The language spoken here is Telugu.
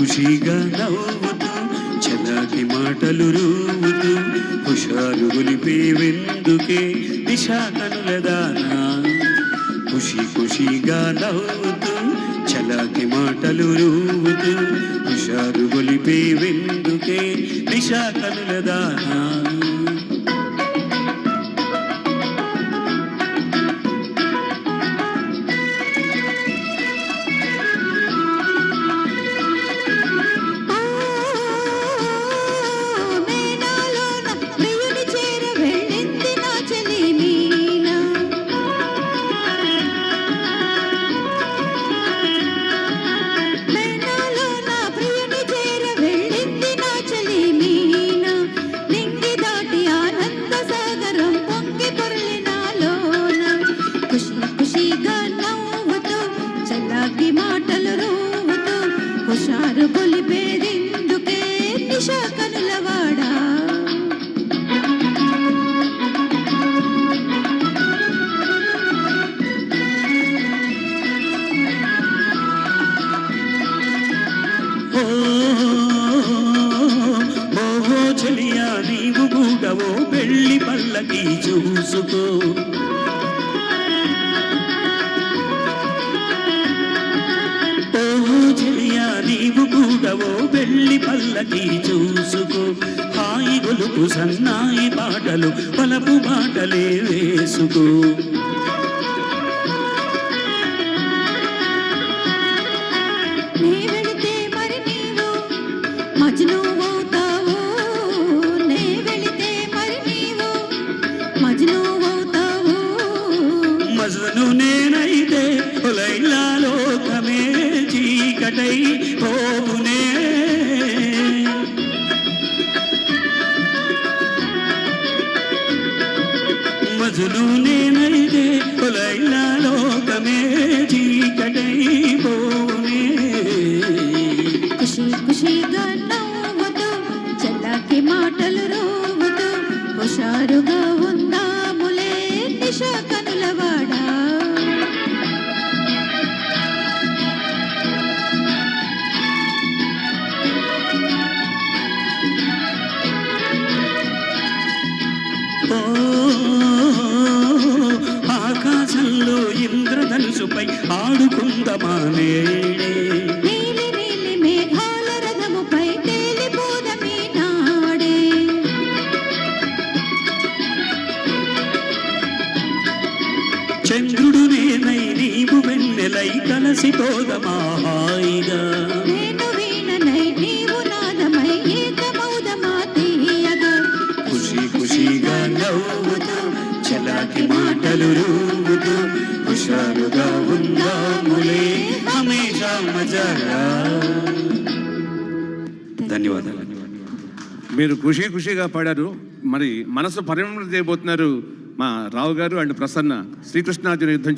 ఖుషీగా నవ్వుతూ చలాకి మాటలు రూవుతూ హుషారు గొలిపే వెందుకే దిశా కనుల దానా. ఖుషీగా నవ్వుతూ చలాకి మాటలు రూవుతూ హుషారు గొలిపే వెందుకే దిశా కనుల దానా. మాటలు రూవుతూ హుషారు గొలిపేదెందుకే దిశా కనులవాడా. ఓహో చెలియా నీవు కూడవో పెళ్లి పల్లకి చూసుకో. నీవు కూడవో పెళ్లి పల్లకి చూసుకో. హాయి గొలుపు సన్నాయి పాటలు పలపు మాటలే వేసుకో. నే వెళితే మరి నీవు మజ్ను అవుతావు, నే వెళితే మరి నీవు మజ్ను అవుతావు. మజ్ను నేనైతే లైలా లోకమే చీకటై పోవునే. మజ్ను నేనైతే లైలా లోకమే చీకటై పోవునే. ఖుషీగా నవ్వుతూ చల్లాకి మాటలు రోవుతూ హుషారుగా ఉందాములే దిశా కనులవాడా. ఆకాశంలో ఇంద్రధనుసుపై ఆడుకుందమా నేడే. నీలి నీలి మేఘాల రథముపై తేలిపోదమీ నాడే. చంద్రుడు నేనై నీవు వెన్నెలై కలసిపోదమా హాయిగా. నేను వీణనై నీవు నాదమై ఏకమౌదమా తీయగా. ఖుషీగా నవ్వుతూ చలాకి మాటలు రూవుతూ హుషారుగా ఉందాములే హమేషా మజాగా. ధన్యవాదాలు. మీరు ఖుషీగా పాడారు. మరి మనసు పరిణామం చేయబోతున్నారు మా రావు గారు అండ్ ప్రసన్న శ్రీకృష్ణార్జున యుద్ధం